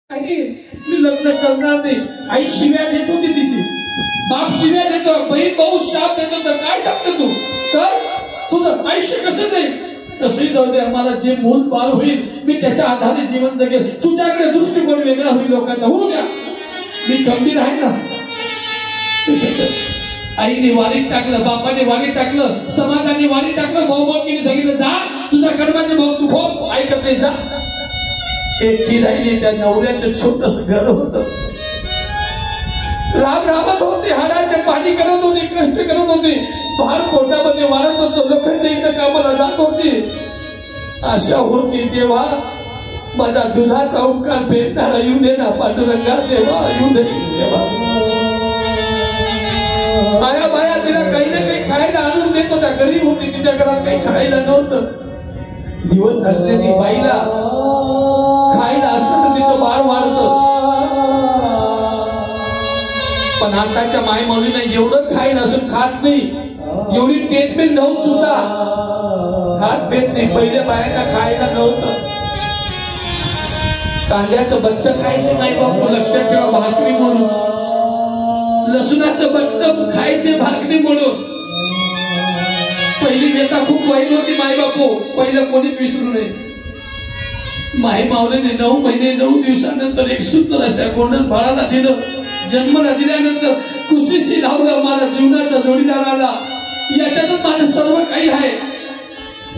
मी लग्न करणार नाही। आई शिव्या देत होती तिची, बाप शिव्या देतो, बहीण भाऊ शाप देतो, तर काय सांगतो तू कर तुझं आयुष्य कसं जाईल? तसे जाऊ दे, आम्हाला जे मूल बाळ होईल मी त्याच्या आधारे जीवन जगेल। तुझ्याकडे दृष्टिकोन वेगळा होईल लोकांचा, होऊ द्या, मी गंभीर आहे ना। आईने वारीत टाकलं, बापाने वारीत टाकलं, समाजाने वारीत टाकलं, भाऊभाऊकीने सांगितलं जा तुझ्या कर्माचे भाऊ तू भोग, ऐकत नाही जा। एकटी राहिली, त्या नवऱ्याचं छोटस घर होत, राम रामत होते, हाडाचे पाणी करत होते, कष्ट करत होते, फार पोटामध्ये वाढत होतो, लोकांच्या इथं कामाला जात होते। आशा होती देवा माझा दुधाचा उपकार फेडणारा येऊ दे ना, पांडुरंगा देवा येऊ दे देवा। माया माया तिला काही ना काही खायला आणून देत होता, गरीब होती, तिच्या घरात काही खायला नव्हतं। दिवस असल्याने बाईला खायला असलं तर तिचं बाळ वाढत, पण आताच्या मायमाऊलीला एवढं खायला असून खात नाही, एवढी ट्रीटमेंट नव्हत सुद्धा खात पेत नाही। पहिले बायका खायला नव्हतं, कांद्याचं बट्ट खायचे नाही बापू, लक्षात ठेवा, भाकरी म्हणून, लसूणाचं बट्ट खायचे भाकरी म्हणून। पहिली व्यथा खूप वाईट होती माय बापू, पहिलं कोणीच विसरू नये। माय माऊलीने 9 महिने 9 दिवसानंतर एक सुंदर अशा गोंडस बाळाला दिलं, जन्माला दिल्यानंतर कुशीशी लावलं, मला जीवनाचा जोडीदार आला, याच्यातच माझं सर्व काही आहे।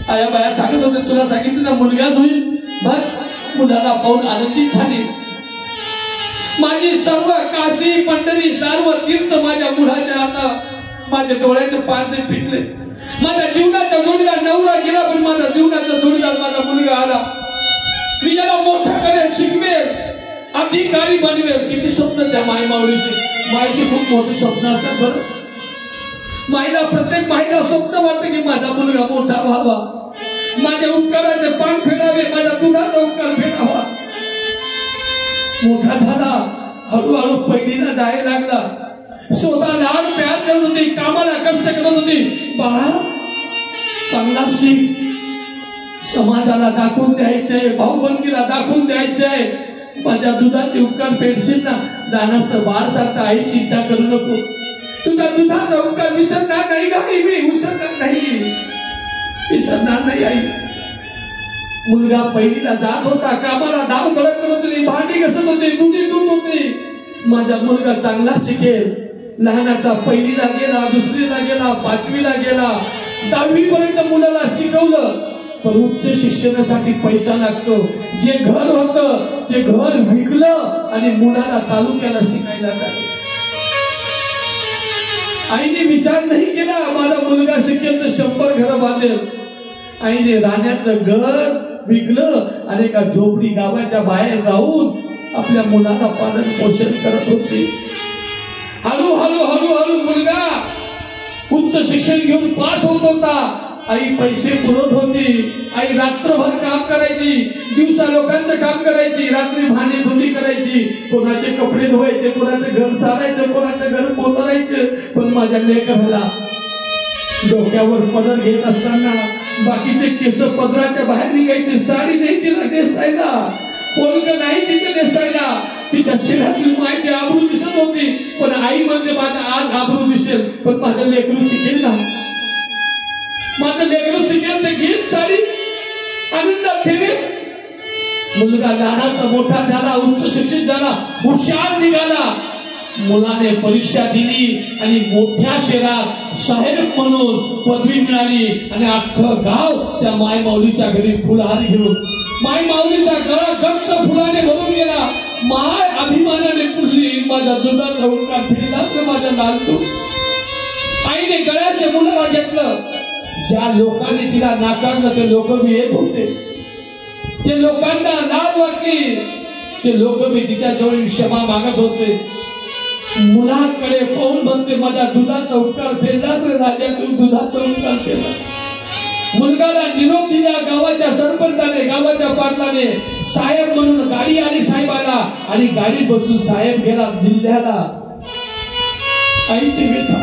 आया बाया सांगत होते, तुला सांगितलं ना मुलगाच होईल, बघ मुलाला पाहून आनंदित झाली। माझी सर्व काशी पंढरी सर्व तीर्थ माझ्या मुलाच्या आता, माझ्या डोळ्याचे पारणे फिटले। माझ्या जीवनाचा जोडीदार नवरा गेला, पण माझा जीवनाचा जोडीदार माझा मुलगा आला। मी याला मोठा करेल, शिकवेल, अधिकारी बनवेल। किती स्वप्न त्या मायमाऊलीचे, मायचे खूप मोठे स्वप्न असतात बरं। मायला, प्रत्येक मायला स्वप्न वाटतं की माझा मुलगा मोठा व्हावा, माझ्या उपकाराचे पान फेडावे, माझ्या दुधाचा उपकार फेडावा। मोठा झाला, हळूहळू पहिलीला जायला लागला, स्वतः लाड प्यार करत होती, कामाला कष्ट करत होती। बाळा चांगला शिक, समाजाला दाखवून द्यायचंय, भाऊबंदीला दाखवून द्यायचंय, माझ्या दुधाचे उपकार फेडशील ना। दानस्त बाळ सारखा आई चिंता करू नको, तुझ्या दुधाचा उपकार विसरणार नाही गाई, मी विसरणार नाही, विसरणार नाही आई। मुलगा पहिलीला जात होता, कामाला धाव धडक करत होती, भांडी घसत होते, दुधी दूध होते। माझा मुलगा चांगला शिकेल, लहानाचा पहिलीला गेला, दुसरीला गेला, 5वीला गेला, 10वी पर्यंत मुलाला शिकवलं, पण उच्च शिक्षणासाठी पैसा लागतो। जे घर होतं ते घर विकलं आणि मुलाला तालुक्याला शिकायला लागलं। आईने विचार नाही केला माझा मुलगा शिकेल तर 100 घरं बांधेल। आईने राहण्याचं घर विकलं आणि एका झोपडी गावाच्या बाहेर राहून आपल्या मुलाला पालन पोषण करत होती। हळूहळू हळूहळू मुलगा उच्च शिक्षण घेऊन पास होत होता। आई पैसे पुरवत होती, आई रात्रभर काम करायची, दिवसा लोकांचं काम करायची, रात्री भांडी धुणी करायची, कोणाचे कपडे धुवायचे, कोणाचं घर सारायचं, कोणाचं घर पोतरायचं। पण माझ्या लेकराला डोक्यावर पदर घेत असताना बाकीचे केस पदराच्या बाहेर निघायचे, साडी नाही तिला नेसायला, पोलक नाही तिथे नेसायला, तिच्या शरीरातील मायची आबरू दिसत होती। पण आई म्हणते माझा आज आबरू दिसेल, पण माझं लेकरू शिकेल ना, माझं लेकरू शिकेल तर घेईल साडी, आनंदात ठेवेल। मुलगा लहानाचा मोठा झाला, उच्च शिक्षित झाला, हुशार निघाला। मुलाने परीक्षा दिली आणि मोठ्या शहरात साहेब म्हणून पदवी मिळाली आणि अख्खं गाव त्या मायमाऊलीच्या घरी फुलहार घेऊन, मायमाऊलीचा गळा गच्च फुलाने भरून गेला। माय अभिमानाने फुलली, माझा दुधाचा उपकार फेडला तर माझा लालतो। आईने गळ्याचे मुलाला घेतलं, ज्या लोकांनी तिला नाकारलं ते लोक मी येत होते, ते लोकांना लाज वाटली, ते लोक मी तिच्या जवळ क्षमा मागत होते। मुलाकडे पाहून म्हणते माझा दुधाचा उपकार फेडला तर राजा तू दुधाचा उपकार केला। मुलगाला निरोप दिला गावाच्या सरपंचाने, गावाच्या पाटलाने, साहेब म्हणून गाडी आली साहेबाला आणि गाडी बसून साहेब गेला जिल्ह्याला। आईची व्यथा,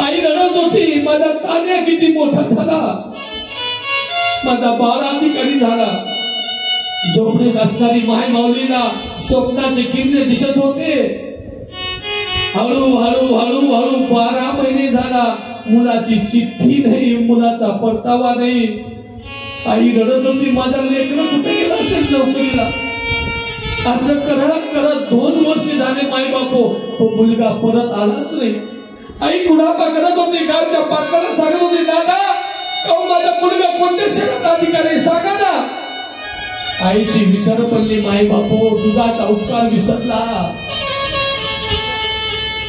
आई रडत होती, माझा तान्या किती मोठा झाला, माझा बाळ अधिकारी झाला। झोपडीत असणारी माय माऊलीला स्वप्नाचे किरणे दिसत होते. हळूहळू हळूहळू 12 महिने झाला, मुलाची चिठ्ठी नाही, मुलाचा परतावा नाही. आई रडत होती, माझा लेकरं कुठे गेला असेल नोकरीला. असं करत करत 2 वर्ष झाले माय बापो, तो मुलगा परत आलाच नाही. आई कुणापा करत होती, गावच्या पाटलाला सांगत होती, दादा माझा मुलगा कोणत्या शहरात अधिकारी सांगा ना. आईची विसर पडली. माय बापो, दुधाचा उपकार विसरला.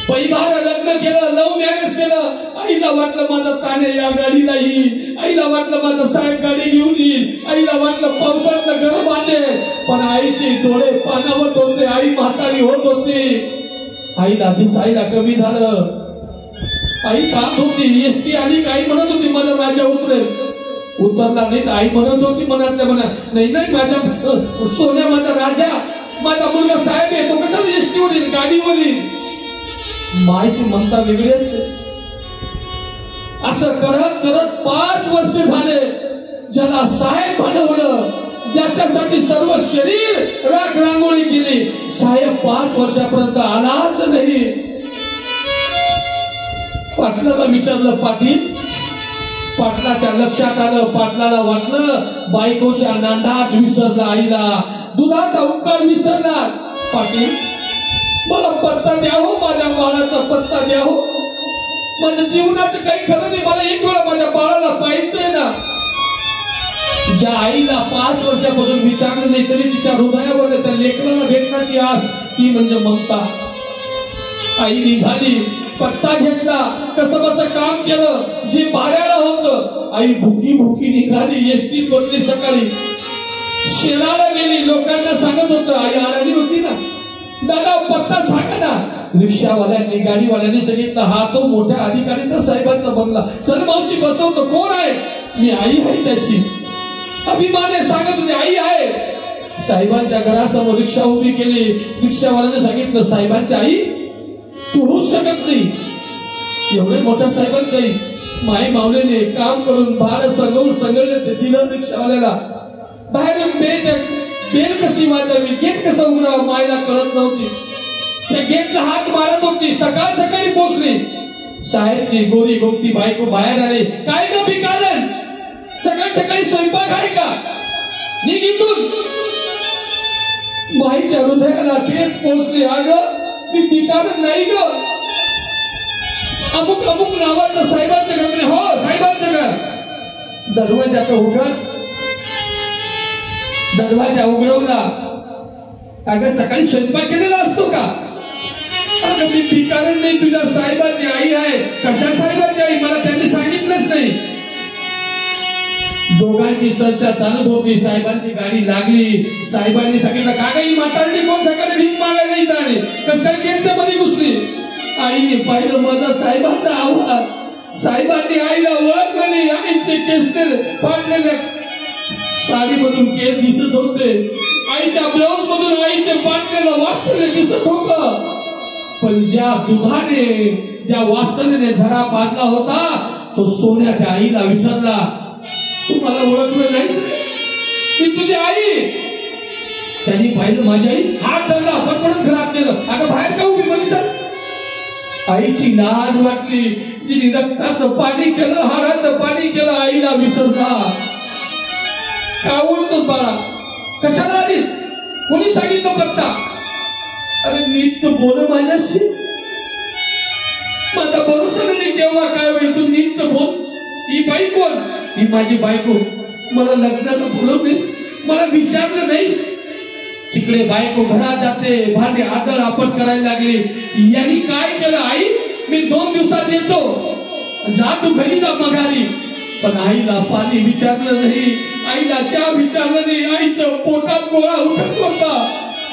पैबाला लग्न केलं, लव्ह मॅरेज केलं. आईला वाटलं माझा ताने या गाडीला येईल, आईला वाटलं माझा साहेब गाडी घेऊन येईल, आईला वाटलं पावसाळ्यात घर बांधेल. पण आईचे डोळे पाणावत होते, आई म्हातारी होत होती. आईला दिसायला कमी झालं. आई खात होती, एसटी आली, आई म्हणत होती मला राजा उतरेल. उतरला नाही. आई म्हणत होती मनातल्या मनात, नाही नाही माझ्या सोन्या, माझा राजा, माझा मुलगा साहेब आहे, तो कसा एसटी वर येईल, गाडीवर येईल. मायची ममता वेगळी असते. असं करत करत 5 वर्ष झाले. ज्याला साहेब बनवलं, ज्याच्यासाठी सर्व शरीर राख रांगोळी केली, साहेब 5 वर्षापर्यंत आलाच नाही. पाटलाला विचारलं, पाटील. पाटलाच्या लक्षात आलं, पाटलाला वाटलं बायकोच्या नांडात विसरला आईला, दुधाचा उपकार विसरला. पाटील मला पत्ता द्या हो, माझ्या बाळाचा पत्ता द्या हो. माझ्या जीवनाचं काही खरं नाही, मला एक वेळा माझ्या बाळाला पाहायचंय ना. ज्या आईला 5 वर्षापासून विचारलं नाही तरी तिच्या हृदयावर त्या लेकराला भेटण्याची आस, ती म्हणजे ममता. आई निघाली, पत्ता घेतला, कसं कसं काम केलं, जे भाड्याला होतं. आई भुकी भुकी निघाली, एसटी बदली. सकाळी शेलाला गेली, लोकांना सांगत होतं. आई आराधी होती ना, दादा पत्ता सांगा ना. रिक्षावाल्यांनी, गाडीवाल्यांनी सांगितलं, हा तो मोठ्या अधिकारीचा साहेबांचा बंगला. चल मावशी बसवतो. कोण आहे? मी आई आहे त्याची. अभिमाने सांगत होते, आई आहे. साहेबांच्या घरासमोर रिक्षा उभी केली. रिक्षावाल्याने सांगितलं, साहेबांची आई तू होऊच शकत नाही. एवढे मोठ्या साहेबांचं आई. माई मावलेने काम करून भाडं सगळून सगळं ते दिलं रिक्षावाल्याला. बाहेरून बेल कशी वाजावी, गेट कसं उघडावं मायला कळत नव्हती. त्या गेटला हात मारत होती. सकाळ सकाळी पोहोचली. साहेबची गोरी गोमती बायको बाहेर आली. काय ग भिकारण, सकाळ सकाळी स्वयंपाक आहे का, निघितून. माईच्या हृदयाला तेच पोहोचले, अगं मी भिकारण नाही ग, अमुक अमुक नावाचं साहेबांचं घर. हो साहेबांचं घर. दरवाजाचा उघड, दरवाजा उघडवला. अगं सकाळी स्वयंपाक केलेला असतो का? अगं मी भिकारण नाही, तुझ्या साहेबाची आई आहे. कशा साहेबाची आई? मला त्यांनी सांगितलंच नाही. दोघांची चर्चा चालत होती. साहेबांची गाडी लागली. साहेबांनी सांगितलं, का गं ही म्हातारडी कोण सकाळी भीक मागायला नाही जाणे, कसं काय गेटच्या मध्ये घुसली? आईने पाहिलं माझा साहेबांचा आवाज. साहेबांनी आईला ओळखलं नाही. आईचे केस फाटलेले साडीमधून केस दिसत होते. आईच्या ब्लाऊज मधून आईचे फाटलेलं वास्तव्य दिसत होत. पण ज्या दुधाने, ज्या वास्तव्याने झरा पाजला होता, तो सोन्या त्या आईला विसरला. तू मला ओळखलं नाहीस, मी तुझी आई. त्यांनी पाहिलं माझी आई, हात धरला, पटपट घरात गेलं. अगं बाहेर का उभी मध्ये सर? आईची लाज वाटली. तिने रक्ताचं पाणी केलं, हाडाचं पाणी केलं, आईला विसरला. का ओळखतोस बाळा, कशाला आलीस, कोणी सांगितलं पत्ता? अरे नीट तर बोल माझ्याशी, माझा भरोसा नाही केव्हा काय होईल. तू नीट तर बोल. ही बाई कोण? ही माझी बायको. मला लग्नाला बोलवलीस, मला विचारलं नाहीस. तिकडे बायको घरात जाते, भांडे आदर आपट करायला लागली. यांनी काय केलं? आई मी 2 दिवसात येतो, जा तू घरी जा. मग आली. पण आईला पाणी विचारलं नाही, आईला चहा विचारलं नाही. आईचं पोटात गोळा उठत होता.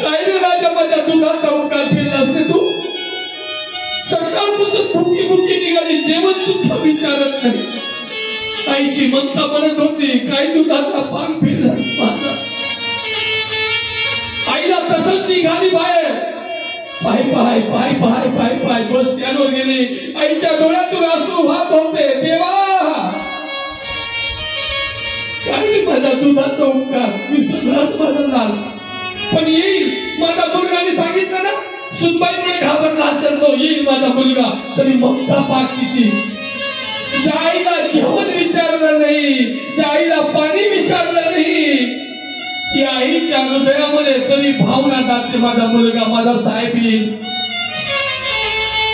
काय रे राजा, माझ्या दुधाचा उपकार केला असते तू? सकाळपासून भुकी भुकी निघाली, जेवण सुद्धा विचारत नाही. आईची ममता म्हणत होती, काय दुधाचा पान फेरलास माझा. आईला तसंच निघाली बाहेर. पाय पाय पाय पाय पाय पाय बस स्टँडवर गेली. आईच्या डोळ्यातून अश्रू वाहत होते. देवा काय माझा दुधाचा उपकार विसरलास माझा लाल. पण येईल माझा सुनबाईमुळे घाबरला असेल तो येईल माझा मुलगा, तरी ममता पाक तिची. ज्या आईला जेवण विचारलं नाही, त्या आईला पाणी विचारलं नाही, ती आईच्या हृदयामध्ये तरी भावना जाते माझा मुलगा, माझा साहेब येईल.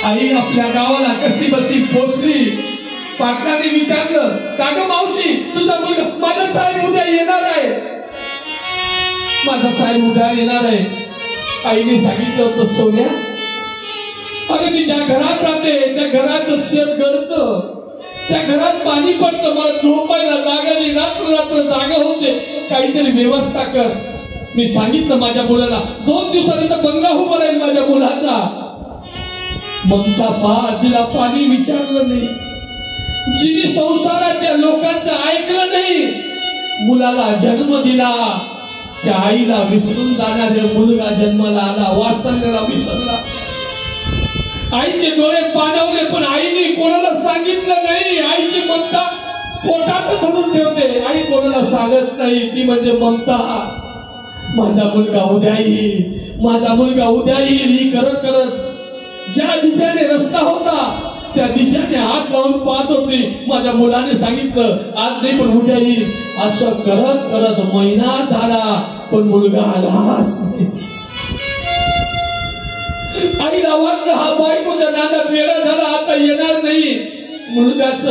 आई आपल्या गावाला कशी बसी पोचली. पाटलाने विचारलं, का ग मावशी तुझा मुलगा? माझा साहेब उद्या येणार आहे, माझा साहेब उद्या येणार आहे. आईने सांगितलं होतं, सोन्या अरे मी ज्या घरात राहते त्या घरात शेत गळतं, त्या घरात पाणी पडतं, मला झोपायला जागा नाही, रात्र रात्र जागा होते, काहीतरी व्यवस्था कर. मी सांगितलं माझ्या मुलाला 2 दिवसांनी तर बंगला उभा राहील माझ्या मुलाचा. ममता पहा, तिला पाणी विचारलं नाही, जिने संसाराच्या लोकांचं ऐकलं नाही, मुलाला जन्म दिला. त्या आईला विसरून जाणारे मुलगा जन्माला आला, वास्तव्याला विसरला. आईचे डोळे पाणवले, पण आईने कोणाला सांगितलं नाही. आईची ममता पोटात धरून ठेवते, आई कोणाला सांगत नाही. ती म्हणजे ममता. माझा मुलगा उद्या येईल, माझा मुलगा उद्या येईल, ही करत करत ज्या दिशेने रस्ता होता त्या दिशेने हात लावून पाहत होती. माझ्या मुलाने सांगितलं आज नाही पण उद्या येईल. असं करत करत महिना झाला, पण मुलगा आलाच नाही. आईला वाटलं हा बायकोच्या नादात वेडा झाला, आता येणार नाही. मुलगाच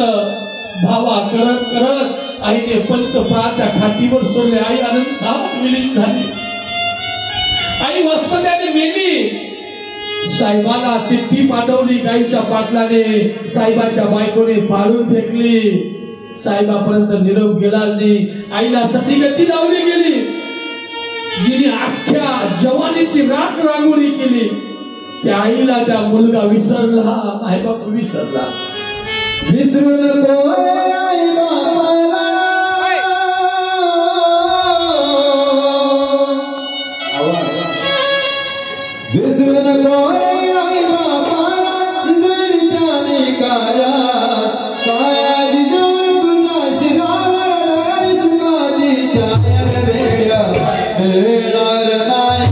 धावा करत करत आईने पंचप्राच्या खाटीवर सोडले. आई आनंदात विलीन झाली, आई वास्तव्याने मेली. साहेबाला चिठ्ठी पाठवली गाईच्या पाटलाने, साहेबाच्या बायकोने फाडून फेकली. साहेबापर्यंत निरोप गेला नाही. आईला सतीगती लावली गेली, जिने अख्ख्या जवानीची राख रांगोळी केली. त्या आईला त्या मुलगा विसरला, आई बाप विसरला. विसरू नको आई बापाला, विसरू नको आई बापाला, जरी त्याने काया काया जिजवळ तुझ्या शिरावर सुखाची छाया वेड्या मिळणार नाही.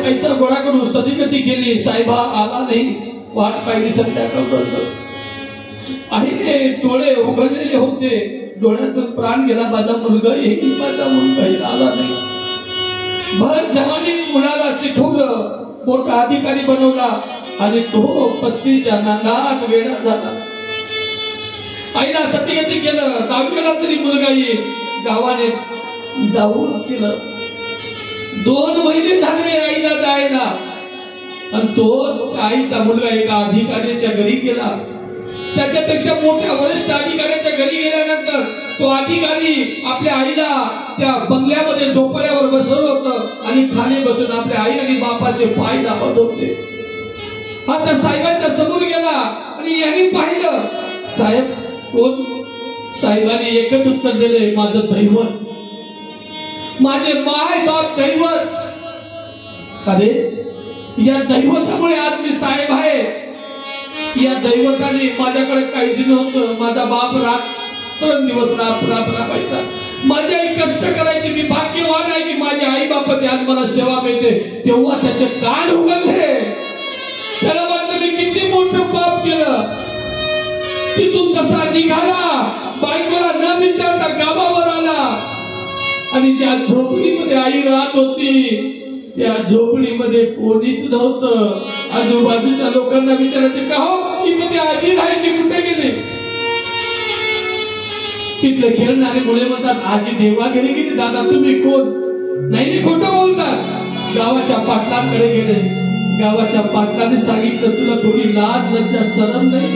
पैसा गोळा करून सदीगती केली. साहेबा आला नाही, वाट पाहिली संध्याकाळपर्यंत. आईने डोळे उघडलेले होते, डोळ्यातून प्राण गेला. माझा मुलगा येईल, माझा मुलगा येईल, आला नाही. भर जवानीत मुलाला शिकवलं, मोठा अधिकारी बनवला आणि तो पत्नीच्या नादात वेडा झाला. आईला सतीगती केलं, दहावीला तरी मुलगा येईल, गावाने जाऊन केलं. 2 महिने झाले आईला जायला, आणि तोच आईचा मुलगा एका अधिकाऱ्याच्या घरी गेला. त्याच्यापेक्षा मोठ्या वरिष्ठ अधिकाऱ्याच्या घरी गेल्यानंतर तो अधिकारी आपल्या आईला त्या बंगल्यामध्ये झोपड्यावर बसवलं होतं आणि खाली बसून आपल्या आई आणि बापाचे पाय दाबत होते. आता साहेबांच्या समोर गेला आणि यांनी पाहिलं. साहेब कोण? साहेबांनी एकच उत्तर दिले, माझं दैवत, माझे माय बाप दैवत. अरे या दैवतामुळे आज मी साहेब आहे. या दैवताने माझ्याकडे काहीच नव्हतं. माझा बाप रात्रंदिवस राबायचा, माझी आई कष्ट करायची. मी भाग्यवान आहे की माझ्या आई बापाची आज मला सेवा मिळते. तेव्हा त्याचे कान उघडले. त्याला वाटलं मी किती मोठं पाप केलं. तिथून कसा निघाला, बायकोला न विचारता गावावर आला आणि त्या झोपडीमध्ये आई राहत होती. त्या झोपडीमध्ये कोणीच नव्हतं. आजूबाजूच्या लोकांना विचारायचे, का हो इथे आजी राहायची, कुठे गेले? तिथले खेळणारे मुले म्हणतात, आजी देवा घरी गेली. दादा तुम्ही कोण? नाही खोटं बोलतात. गावाच्या पाटलांकडे गेले. गावाच्या पाटलाने सांगितलं, तुला थोडी लाज लज्जा शरम नाही?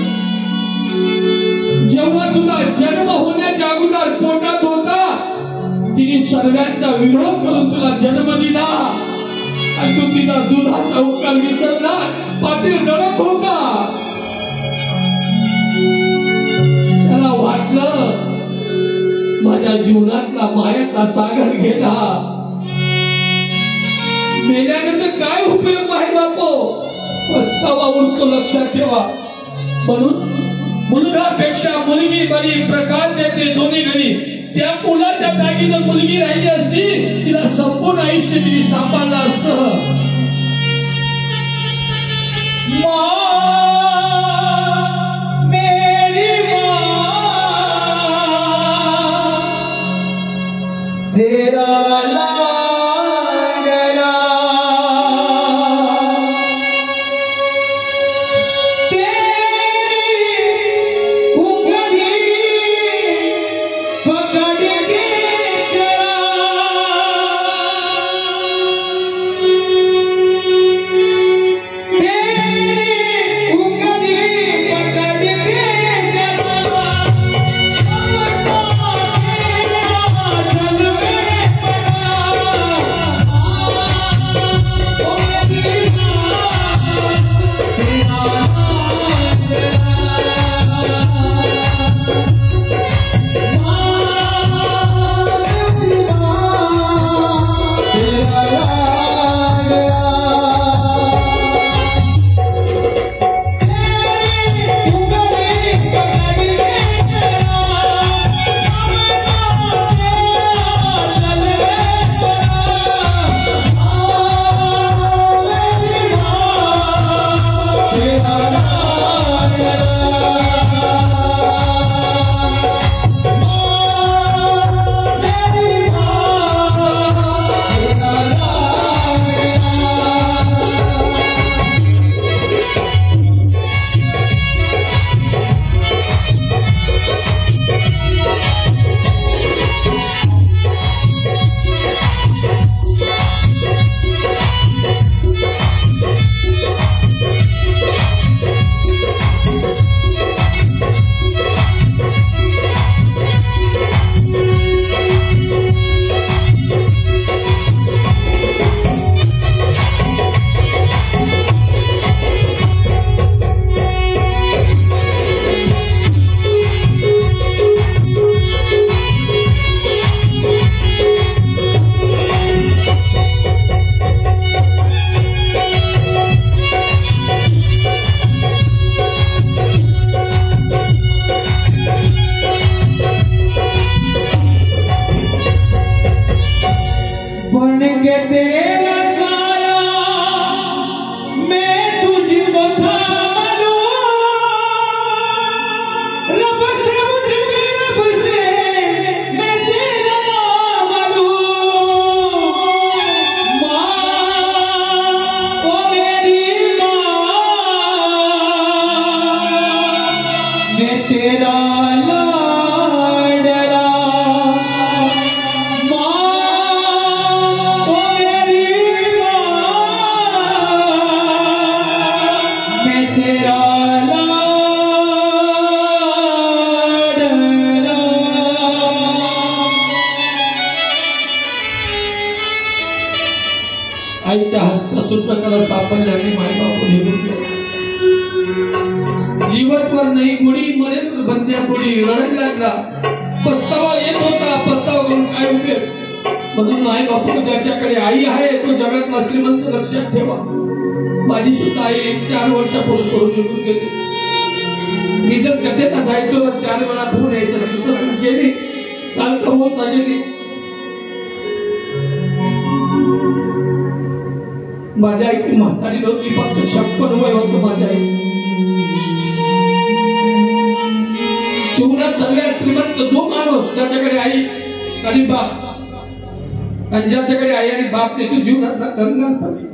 जेव्हा तुला जन्म होण्याच्या अगोदर पोटात होता, तिने सर्वांचा विरोध करून तुला जन्म दिला आणि तू तिला दुधाचा उपकार विसरला. पाटील रडत होता. त्याला वाटलं माझ्या जीवनातला मायाचा सागर गेला. मेल्यानंतर काय उपयोग आहे बापो? पस्तावा उरतो, लक्षात ठेवा. म्हणून मुलगापेक्षा मुलगी बरी प्रकाश देते दोन्ही घरी. त्या मुलाच्या जागी जर मुलगी राहिली असती, तिला संपूर्ण आयुष्य तिने सांभाळलं असतं. बन के तेरा साया आईच्या हस्तासून त्याला सापडले आणि मायबाप निघून गेले. जीवनवर नाही गोडी मरेल बंद्या गोडी रडायला लागला. पस्तावा येत होता, पस्तावा करून काय उपयोग. म्हणून आई बापू ज्याच्याकडे आई आहे तो जगातला श्रीमंत लक्षात ठेवा. माझी सुद्धा आई 4 वर्षापूर्वी सोडून निघून गेली. मी जर कथेला जायचो तर 4 वेळा धुवून यायचं. गेली चालतं होत गेली. माझ्या आई म्हातारी नव्हती, फक्त 56 वय होतं माझ्या आई. जीवनात सगळ्यात श्रीमंत जो माणूस ज्याच्याकडे आई आणि बाप, आणि ज्याच्याकडे आई आणि बाप नाही तो जीवनातला कंगाल पाहिजे.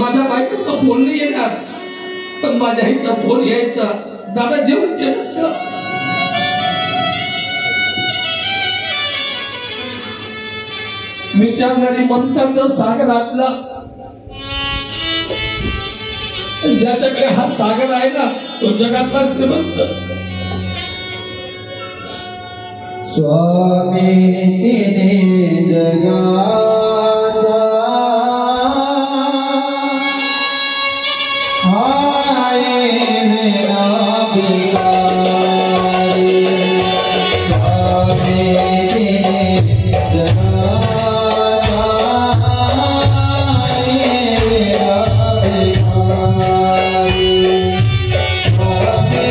माझ्या बायकोचा फोन नाही येणार, पण माझ्या आईचा फोन यायचा, दादा जेवण केलंस का. विचारणारी मंत्राचा सागर आपला. ज्याच्याकडे हा सागर आहे ना तो जगातला श्रीमंत. स्वामी तिने जगाचा हाय मेरा भिकारी. स्वामी तिने जगाचा हाय मेरा भिकारी. स्वामी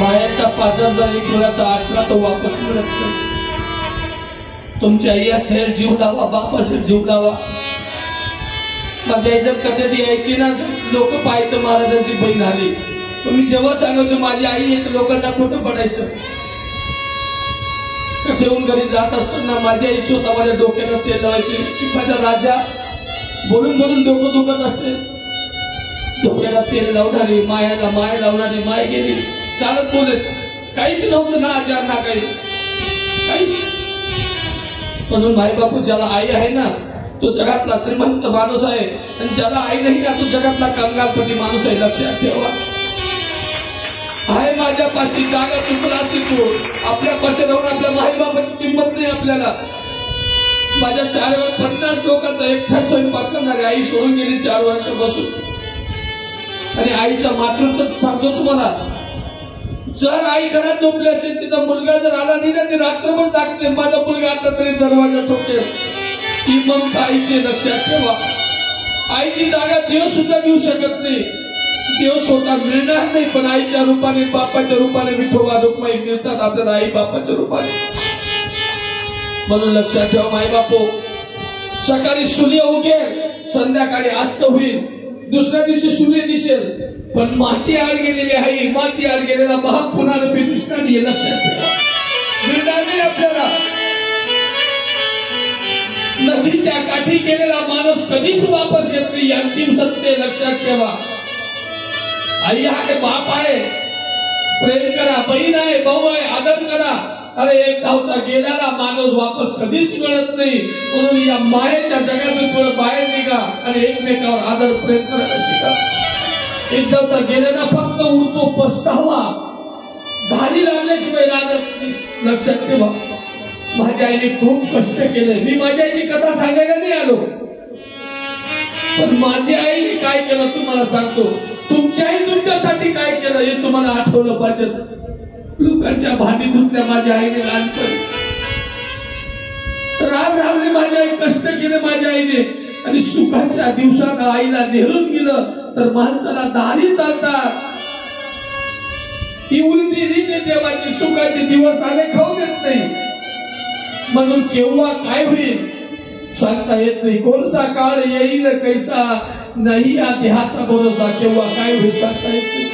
मायाचा पाजर जर एक वेळाचा आटला तो वापस मिळत नाही. तुमची आई असेल जीव लावा, बाप असेल जीव लावा. माझ्या आई जर कधी यायची ना, लोक पाहायचं महाराजांची बहीण आली. तुम्ही जेव्हा सांगायचं माझी आई एक, लोकांना खोटं पडायचं. ठेवून घरी जात असताना माझी आई स्वतः माझ्या डोक्याला तेल लावायची. माझा राजा बोलून बोलून डोकं दुखत असेल, डोक्याला तेल लावणारी, मायाला माय लावणारी माय गेली. चालत बोलत काहीच नव्हतं ना, आजार ना काहीच. म्हणून माई बापू ज्याला आई आहे ना तो जगातला श्रीमंत माणूस आहे, आणि ज्याला आई नाही ना तो जगातला कंगालपती माणूस आहे. लक्षात ठेवा. आहे माझ्या पाशी जागा चुकला असेल तू, आपल्या पाशी राहून आपल्या माई बापाची किंमत नाही आपल्याला. माझ्या शाळेवर 50 लोकांचा एकटा स्वयंपाक करणारी आई सोडून गेली 4 वर्षापासून. आणि आईचं मातृत्व सांगतो तुम्हाला, जर आई घरात झोपली असेल, तिचा मुलगा जर आला नाही ना, ती रात्रभर जागते. माझा मुलगा आता तरी दरवाजा ठोकेल. ती मग आईचे लक्षात ठेवा. आईची जागा देव सुद्धा देऊ शकत नाही. देव स्वतः मिळणार नाही, पण आईच्या रूपाने, बापाच्या रूपाने विठोबा रुक्माई मिळतात आपल्याला आई बापाच्या रूपाने. म्हणून लक्षात ठेवा माई बापू, सकाळी सूर्य उगेल, संध्याकाळी अस्त होईल, दुसऱ्या दिवशी सूर्य दिसेल, पण माती आड गेलेली आहे. माती आड गेलेला भाग पुन्हा दिसणार नाही. लक्षात ठेवा. मिळणार नाही आपल्याला. नदीच्या काठी गेलेला माणूस कधीच वापस येत नाही. अंतिम सत्य लक्षात ठेवा. आई आहे, बाप आहे, प्रेम करा. बहीण आहे, भाऊ आहे, आदर करा. अरे एक धावता गेलेला माणूस वापस कधीच मिळत नाही. म्हणून या मायेच्या जगातून थोडं बाहेर निघा आणि एकमेकावर आदर प्रेम करायला शिका. एक धावता गेलेला फक्त उरतो पस्तावा, धाडी लागल्याशिवाय राहत. लक्षात ठेवा. माझ्या आईने खूप कष्ट केले. मी माझ्या आईची कथा सांगायला नाही आलो, पण माझी आईने काय केलं तुम्हाला सांगतो. तुमच्या आई तुमच्यासाठी काय केलं हे तुम्हाला आठवलं पाहिजे. लोकांच्या भांडी धुतल्या माझ्या आईने लहानपणी. राग रावले माझ्या आई, कष्ट केले माझ्या आईने. आणि सुखाच्या दिवसात आईला नेहरून गेलं तर माणसाला दारी चालतात. ही उलटी रीत देवाची. सुखाचे दिवस आले खाऊ देत नाही. म्हणून केव्हा काय होईल सांगता येत नाही. कोणता काळ येईल कैसा नाही या देहाचा भरोसा. केव्हा काय होईल सांगता येत नाही.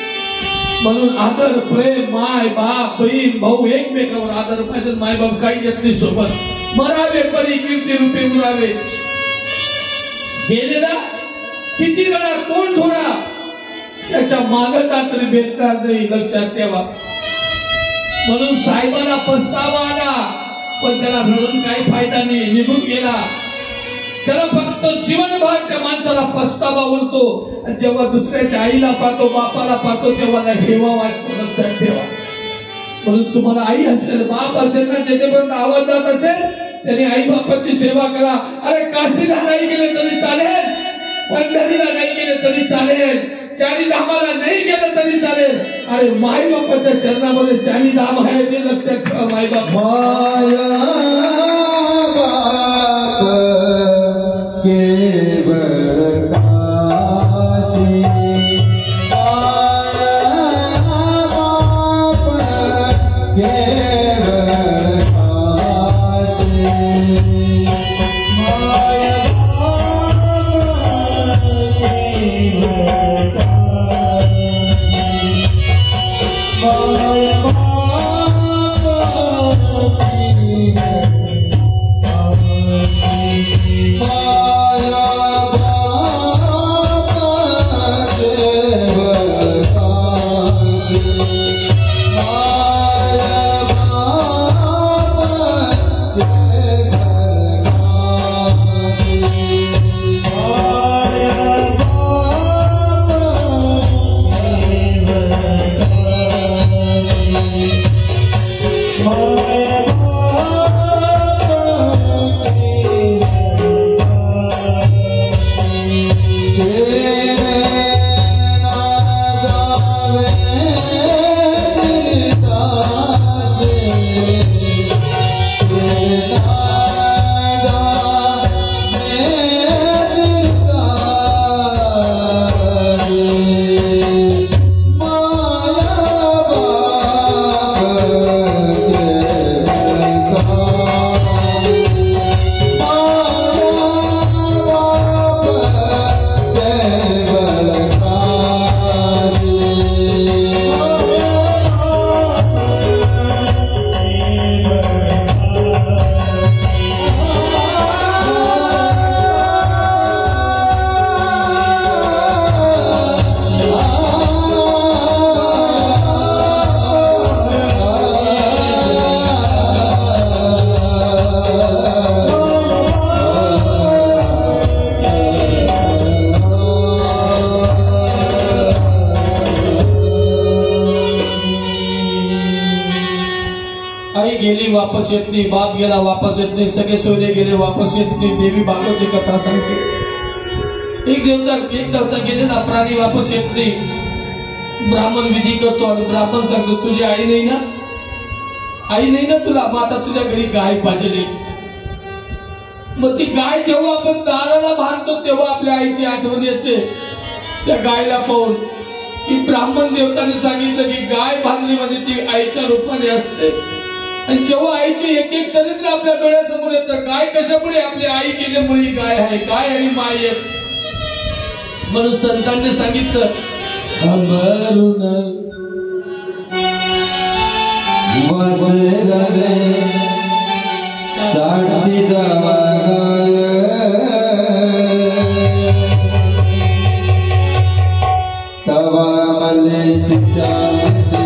म्हणून आदर प्रेम, माय बाप बहीण भाऊ एकमेकावर आदर पाहिजे. माय बाप काही येत नाही सोबत. मरावे परी कीर्ती रूपे मुरावे. गेलेला किती वेळा कोण थोडा त्याच्या मागता तरी भेटणार नाही. लक्षात ठेवा. म्हणून साहेबाला पस्तावा आला, पण त्याला रडून काही फायदा नाही. निघून गेला. त्याला फक्त जीवनभर त्या माणसाला पस्तावा उरतो. जेव्हा दुसऱ्याच्या आईला पाहतो, बापाला पाहतो, तेव्हा हेवा वाटतो. लक्षात ठेवा. म्हणून तुम्हाला आई असेल, बाप असेल ना, जेणेपर्यंत आवाज जात असेल त्यांनी आई बापाची सेवा करा. अरे काशीला नाही गेले तरी चालेल, पंढरीला नाही गेले तरी चालेल, चारीधामाला नाही गेलं तरी चालेल. अरे माई बापाच्या चरणामध्ये चारीधाम आहे ते लक्षात ठेवा. माई बाप गेली वापस येत नाही, बाप गेला वापस येत नाही, सगळे सोयरे गेले वापस येत नाही. देवी बाबाची कथा सांगते. एक दिवसा गेलेला प्राणी वापस येत नाही. ब्राह्मण विधी करतो आणि ब्राह्मण सांगतो तुझी आई नाही ना, आई नाही ना तुला, मग आता तुझ्या घरी गाय पाहिजे. मग ती गाय जेव्हा आपण दाराला बांधतो तेव्हा आपल्या आईची आठवण येते. त्या गायला पाहून की ब्राह्मण देवताने सांगितलं की गाय बांधली म्हणजे ती आईच्या रूपाने असते. आणि जेव्हा आईचे एक एक चरित्र आपल्या डोळ्यासमोर येतं, गाय कशामुळे आपली आई गेल्यामुळे गाय आहे, गाय आणि माय आहे. म्हणून संतांनी सांगितलं अमरून वसरले साडी जागाय तवा मले चालते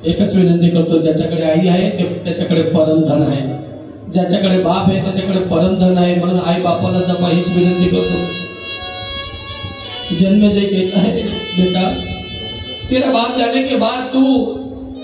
एकच विनंती करतो, ज्याच्याकडे आई आहे त्याच्याकडे परमधन आहे, ज्याच्याकडे बाप आहे त्याच्याकडे परमधन आहे. म्हणून आई बापाला जपा हीच विनंती करतो. जन्म दे कहता है बेटा तेरा बाप जाने के बाद तू